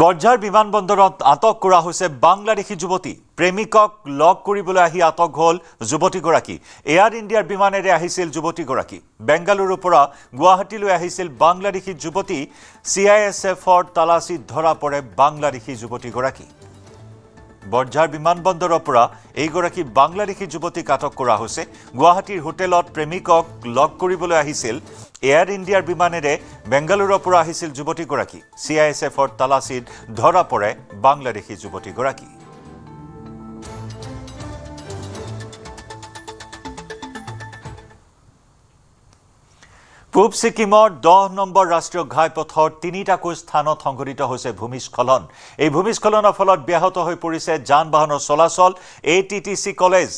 বৰঝাৰ বিমানবন্দৰত আটক কৰা হৈছে বাংলাদেশী যুৱতী প্ৰেমিকক লগ কৰিবলৈ আহি আটক হ'ল যুৱতীগৰাকী এয়াৰ ইণ্ডিয়াৰ বিমানেৰে আহিছিল যুৱতীগৰাকী বেংগালুৰুৰ পৰা গুৱাহাটীলৈ আহিছিল বাংলাদেশী যুৱতী CISFৰ তালাচীত ধৰা পৰে বাংলাদেশী যুৱতীগৰাকী বৰঝাৰ বিমানবন্দৰৰ পৰা এইগৰাকী বাংলাদেশী যুৱতীক আটক কৰা হৈছে গুৱাহাটীৰ হোটেলত প্ৰেমিকক লগ কৰিবলৈ আহিছিল এয়াৰ ইণ্ডিয়াৰ বিমানেৰে বেংগালুৰুৰ পৰা আহিছিল যুৱতীগৰাকী CISFৰ তালাচীত ধৰা পৰে বাংলাদেশী যুৱতীগৰাকী পূব ছিকিমৰ 10 নম্বৰ ৰাষ্ট্ৰীয় ঘাইপথৰ তিনিটাকৈ স্থানত সংঘটিত হৈছে ভূমিস্খলন এই ভূমিস্খলনৰ ফলত ব্যাহত হৈ পৰিছে যান-বাহনৰ চলাচল ATTC college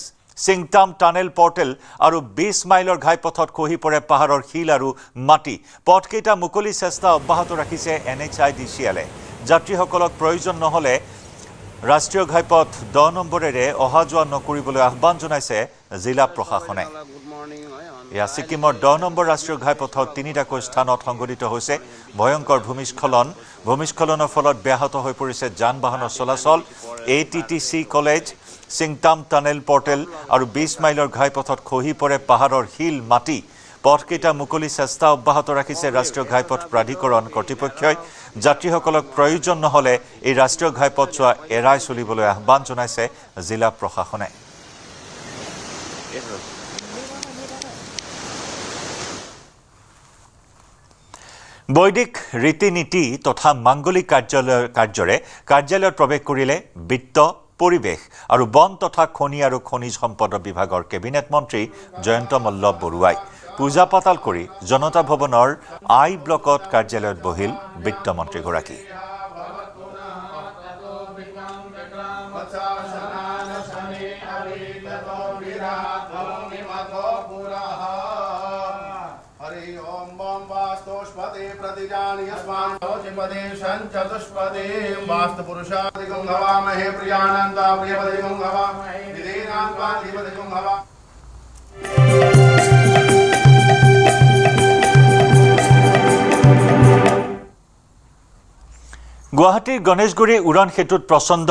Singtam tunnel portal আৰু 20 মাইলৰ ঘাইপথত খহি পৰে পাহাৰৰ শিল আৰু মাটি পথকেইটা মুকলি চেষ্টা অব্যাহত ৰাখিছে NHIDCL যাত্ৰীসকলক প্ৰয়োজন নহলে ৰাষ্ট্ৰীয় ঘাইপথ 10 নম্বৰেৰে অহা যোৱা নকৰিবলৈ আহ্বান জনাইছে জিলা প্ৰশাসনে ইয়া ছিকিমৰ 10 নম্বৰ ৰাষ্ট্ৰীয় ঘাইপথৰ তিনিটাকৈ স্থানত সংঘটিত হৈছে ভয়ংকৰ ভূমিস্খলনৰ ফলত ব্যাহত হৈ পৰিছে যান-বাহনৰ চলাচল ATTC college Singtam tunnel portal আৰু 20 মাইলৰ ঘাইপথত খহি পৰে পাহাৰৰ শিল মাটি পথকেইটা মুকলি চেষ্টা অব্যাহত ৰাখিছে ৰাষ্ট্ৰীয় ঘাইপথ প্ৰাধিকৰণ কৰ্তৃপক্ষই যাত্ৰীসকলক প্ৰয়োজন নহলে এই ৰাষ্ট্ৰীয় ঘাইপথ চোৱা এৰাই চলিবলৈ আহ্বান জনাইছে জিলা প্ৰশাসনে বৈদিক ৰীতি-নীতি তথা মাংগলিক কাৰ্যালয়ত প্ৰৱেশ কৰিলে বিত্ত পৰিৱেশ আৰু বন তথা খনি আৰু খনিজ সম্পদ বিভাগৰ কেবিনেট মন্ত্ৰী জয়ন্ত মল্ল বৰুৱাই পূজা পাতাল কৰি জনতা ভৱনৰ আই ব্লকত কাৰ্যালয়ত বহিল বিত্ত মন্ত্ৰীগৰাকী গুৱাহাটীৰ গণেশগুৰি উৰণ সেতুত প্ৰচণ্ড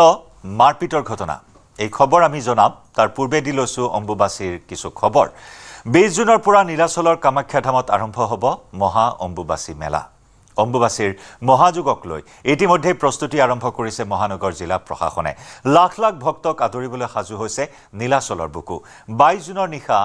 মাৰপিটৰ ঘটনা এই খবৰ আমি জনাম তাৰ পূৰ্বে দি লৈছো অম্বুবাচীৰ কিছু খবৰ 20 জুনৰ পৰা নীলাচলৰ কামাখ্যা ধামত আৰম্ভ হ'ব মহা অম্বুবাচী মেলা অম্বুবাচীৰ মহাযুগক লৈ ইতিমধ্যে প্ৰস্তুতি আৰম্ভ কৰিছে মহানগৰ জিলা প্ৰশাসনে লাখ লাখ ভক্তক আদৰিবলৈ সাজু হৈছে নীলাচলৰ বুকু 22 জুনৰ নিশা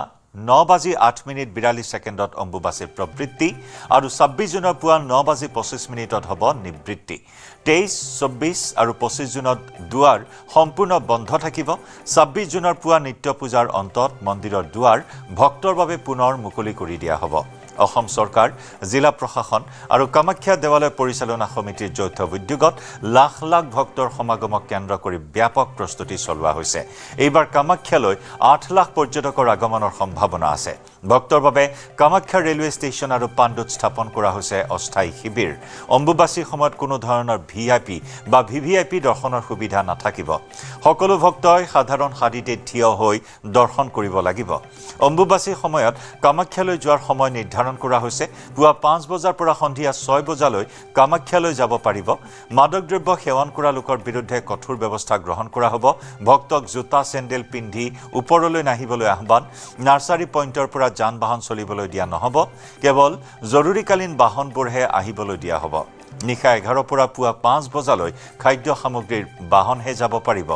9:08:42 অম্বুবাচীৰ প্ৰবৃত্তি আৰু 26 জুনৰ পুৱা 9:25 হ'ব নিবৃত্তি 23, 24 আৰু 25 জুনত দুৱাৰ সম্পূৰ্ণ বন্ধ থাকিব 26 জুনৰ পুৱা নিত্য পূজাৰ অন্তত মন্দিৰৰ দুৱাৰ ভক্তৰ বাবে পুনৰ মুকলি কৰি দিয়া হ'ব অসম চৰকাৰ জিলা প্ৰশাসন আৰু কামাখ্যা দেৱালয় পৰিচালনা সমিতিৰ যৌথ উদ্যোগত লাখ লাখ ভক্তৰ সমাগমক কেন্দ্ৰ কৰি ব্যাপক প্ৰস্তুতি চলোৱা হৈছে এইবাৰ কামাখ্যালৈ 8 লাখ পৰ্যটকৰ আগমনৰ সম্ভাৱনা আছে ভক্তৰ বাবে কামাখ্যা ৰেলৱে ষ্টেচন আৰু পাণ্ডুত স্থাপন কৰা হৈছে অস্থায়ী শিবিৰ অম্বুবাচীৰ সময়ত কোনো ধৰণৰ VIP বা VVIP দৰ্শনৰ সুবিধা নাথাকিব সকলো ভক্তই সাধাৰণ শাৰীতে থিয় হৈ দৰ্শন কৰিব লাগিব অম্বুবাচীৰ সময়ত কামাখ্যালৈ যোৱাৰ সময় নিৰ্ধাৰণ কৰা হৈছে পুৱা 5 বজাৰ পৰা সন্ধিয়া 6 বজালৈ কামাখ্যালৈ যাব পাৰিব মাদক দ্ৰব্য সেৱন কৰা লোকৰ বিৰুদ্ধে কঠোৰ ব্যৱস্থা গ্ৰহণ কৰা হ'ব ভক্তক জোতা চেণ্ডেল পিন্ধি ওপৰলৈ নাহিবলৈ আহ্বান নাৰ্সাৰী পইণ্টৰ পৰা যান-বাহন চলিবলৈ দিয়া নহ'ব কেৱল জৰুৰীকালীন বাহনবোৰহে আহিবলৈ দিয়া হ'ব নিশা 11 পৰা পুৱা 5 বজালৈ খাদ্য সামগ্ৰীৰ বাহনহে যাব পাৰিব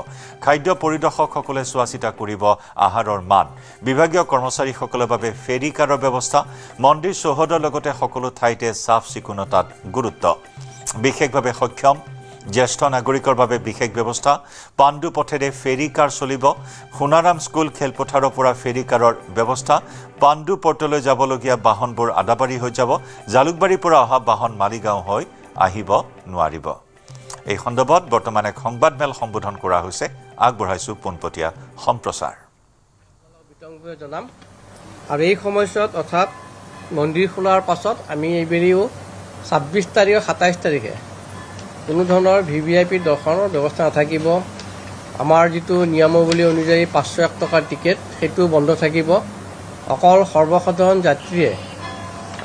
খাদ্য পৰিদৰ্শকসকলে চোৱাচিতা কৰিব আহাৰৰ মান বিভাগীয় কৰ্মচাৰীসকলৰ বাবে ফেৰী কাৰৰ ব্যৱস্থা মন্দিৰ চৌহদৰ লগতে সকলো ঠাইতে চাফ চিকুণতাত গুৰুত্ব বিশেষভাৱে সক্ষম জ্যেষ্ঠ নাগৰিকৰ বাবে বিশেষ ব্যৱস্থা পাণ্ডু পথেৰে ফেৰী কাৰ চলিব সোণাৰাম স্কুল খেলপথাৰৰ পৰা ফেৰী কাৰৰ ব্যৱস্থা পাণ্ডু পৰ্টলৈ যাবলগীয়া বাহনবোৰ আদাবাৰী হৈ যাব জালুকবাৰীৰ পৰা অহা বাহন মালিগাঁও হৈ আহিব নোৱাৰিব এই সন্দৰ্ভত বৰ্তমান এক সংবাদমেল সম্বোধন কৰা হৈছে আগবঢ়াইছো পোনপটীয়া সম্প্ৰচাৰ জনাম আৰু এই সময়ছোৱাত অৰ্থাৎ মন্দিৰ খোলাৰ পাছত আমি এইবেৰিও 26 তাৰিখ 27 তাৰিখে কোনো ধৰণৰ VVIP দৰ্শনৰ ব্যৱস্থা নাথাকিব আমাৰ যিটো নিয়মাৱলী অনুযায়ী 501 টকাৰ টিকেট সেইটো বন্ধ থাকিব অকল সৰ্বসাধাৰণ যাত্ৰীয়ে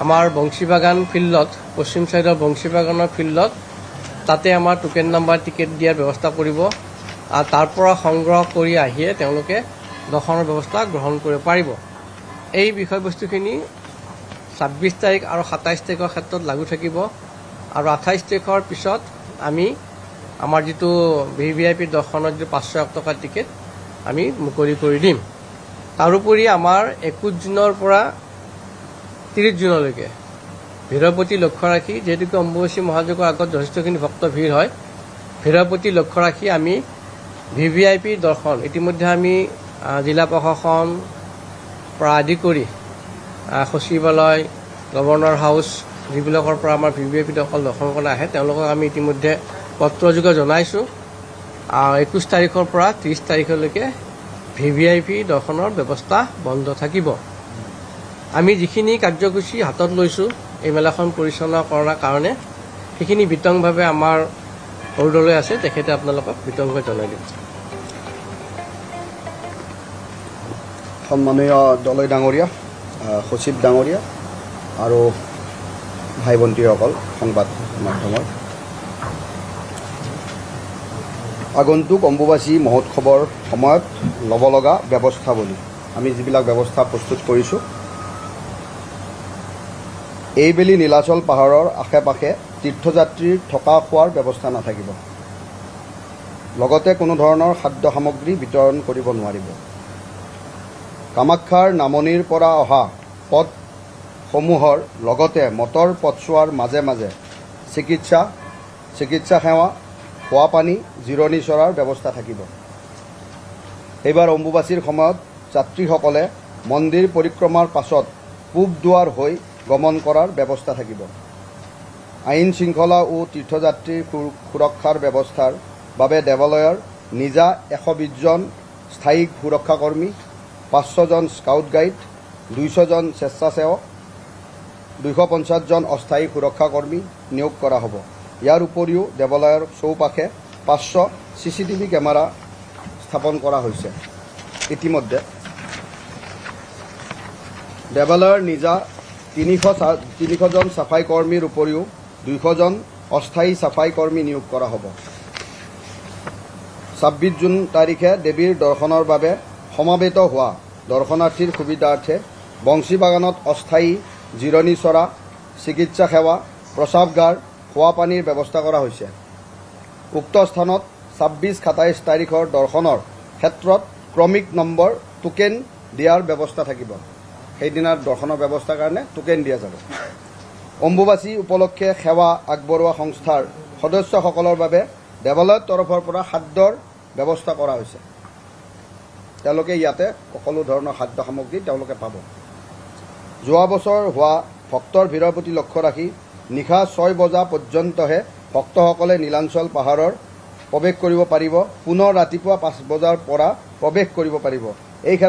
আমাৰ বংশীবাগান ফিল্ডত পশ্চিম চাইডৰ বংশীবাগানৰ ফিল্ডত তাতে আমাৰ টোকেন নাম্বাৰ টিকেট দিয়াৰ ব্যৱস্থা কৰিব আৰু তাৰ পৰা সংগ্ৰহ কৰি আহিয়ে তেওঁলোকে দৰ্শনৰ ব্যৱস্থা গ্ৰহণ কৰিব পাৰিব। এই বিষয়বস্তুখিনি ২৬ তাৰিখ আৰু ২৭ তাৰিখৰ ক্ষেত্ৰত লাগু থাকিব আৰু ২৮ তাৰিখৰ পিছত আমি আমাৰ যিটো VVIP দৰ্শনৰ যিটো ৫০০ টকাৰ টিকেট আমি মুকলি কৰি দিম। তাৰোপৰি আমাৰ ২১ জুনৰ পৰা ৩০ জুনলৈকে ভিৰৰ প্ৰতি লক্ষ্য ৰাখি, যিহেতুকে অম্বুবাচী মহাযজ্ঞৰ আগত যথেষ্টখিনি ভক্ত ভিৰ হয়, ভিৰৰ প্ৰতি লক্ষ্য ৰাখি আমি VVIP দৰ্শন ইতিমধ্যে আমি জিলা প্ৰশাসন পৰা আদি কৰি সচিবালয়, গভৰ্ণৰ হাউচ যিবিলাকৰ পৰা আমাৰ VVIP দৰ্শন কৰিবলৈ আহে তেওঁলোকক আমি ইতিমধ্যে পত্ৰযোগে জনাইছোঁ। ২১ তাৰিখৰ পৰা ৩০ তাৰিখলৈকে VVIP দৰ্শনৰ ব্যৱস্থা বন্ধ থাকিব। আমি যিখিনি কাৰ্যসূচী হাতত লৈছোঁ এই মেলাখন পৰিচালনা কৰাৰ কাৰণে, সেইখিনি বিতংভাৱে আমাৰ সৰুদলৈ আছে, তেখেতে আপোনালোকক বিতংভাৱে জনাই দিব। সন্মানীয় দলৈ ডাঙৰীয়া, সচিব ডাঙৰীয়া আৰু ভাই ভণ্টীসকল, সংবাদ মাধ্যমৰ, আগন্তুক অম্বুবাচী মহোৎসৱৰ সময়ত ল'ব লগা ব্যৱস্থাৱলী, আমি যিবিলাক ব্যৱস্থা প্ৰস্তুত কৰিছোঁ, এইবেলি নীলাচল পাহাৰৰ আশে পাশে তীৰ্থযাত্ৰীৰ থকা খোৱাৰ ব্যৱস্থা নাথাকিব। লগতে কোনো ধৰণৰ খাদ্য সামগ্ৰী বিতৰণ কৰিব নোৱাৰিব। কামাখ্যাৰ নামনিৰ পৰা অহা পথসমূহৰ লগতে মটৰ পথছোৱাৰ মাজে মাজে চিকিৎসা সেৱা, খোৱা পানী, জিৰণি চৰাৰ ব্যৱস্থা থাকিব। এইবাৰ অম্বুবাচীৰ সময়ত যাত্ৰীসকলে মন্দিৰ পৰিক্ৰমাৰ পাছত পূব দুৱাৰ হৈ গমন কৰাৰ ব্যৱস্থা থাকিব। আইন শৃংখলা ও তীৰ্থযাত্ৰীৰ সুৰক্ষাৰ ব্যৱস্থাৰ বাবে দেৱালয়ৰ নিজা ১২০ জন স্থায়ী সুৰক্ষাকৰ্মী, ৫০০ জন স্কাউট গাইড, ২০০ জন স্বেচ্ছাসেৱক, ২৫০ জন অস্থায়ী সুৰক্ষাকৰ্মী নিয়োগ কৰা হ'ব। ইয়াৰ উপৰিও দেৱালয়ৰ চৌপাশে ৫০০ CCTV কেমেৰা স্থাপন কৰা হৈছে। ইতিমধ্যে দেৱালয়ৰ নিজা ৩০০ জন চাফাই কৰ্মীৰ উপৰিও ২০০ জন অস্থায়ী চাফাই কৰ্মী নিয়োগ কৰা হ'ব। ২৬ জুন তাৰিখে দেৱীৰ দৰ্শনৰ বাবে সমাবেত হোৱা দৰ্শনাৰ্থীৰ সুবিধাৰ্থে বংশী বাগানত অস্থায়ী জিৰণি চৰা, চিকিৎসা সেৱা, প্ৰস্ৰাৱগাৰ, খোৱা পানীৰ ব্যৱস্থা কৰা হৈছে। উক্ত স্থানত ২৬-২৭ তাৰিখৰ দৰ্শনৰ ক্ষেত্ৰত ক্ৰমিক নম্বৰ টোকেন দিয়াৰ ব্যৱস্থা থাকিব। সেইদিনাৰ দৰ্শনৰ ব্যৱস্থাৰ কাৰণে টোকেন দিয়া যাব। অম্বুবাচী উপলক্ষে সেৱা আগবঢ়োৱা সংস্থাৰ সদস্যসকলৰ বাবে দেৱালয়ৰ তৰফৰ পৰা খাদ্যৰ ব্যৱস্থা কৰা হৈছে। তেওঁলোকে ইয়াতে সকলো ধৰণৰ খাদ্য সামগ্ৰী তেওঁলোকে পাব। যোৱা বছৰ হোৱা ভক্তৰ ভিৰৰ প্ৰতি লক্ষ্য ৰাখি নিশা ৬ বজা পৰ্যন্তহে ভক্তসকলে নীলাচল পাহাৰৰ প্ৰৱেশ কৰিব পাৰিব। পুনৰ ৰাতিপুৱা ৫ বজাৰ পৰা প্ৰৱেশ কৰিব পাৰিব।